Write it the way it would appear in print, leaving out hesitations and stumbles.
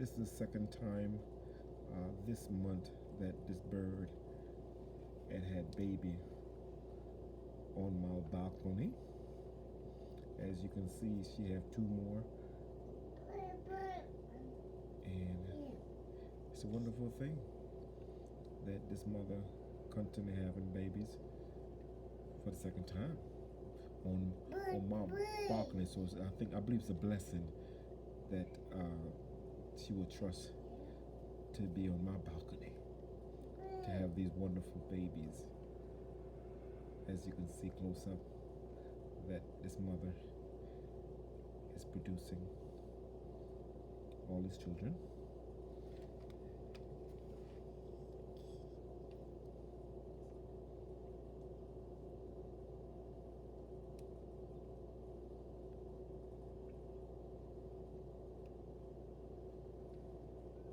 This is the second time this month that this bird had baby on my balcony. As you can see, she have two more, and it's a wonderful thing that this mother continue having babies for the second time on my balcony. So I believe it's a blessing that she will trust to be on my balcony, to have these wonderful babies. As you can see close up, that this mother is producing all these children.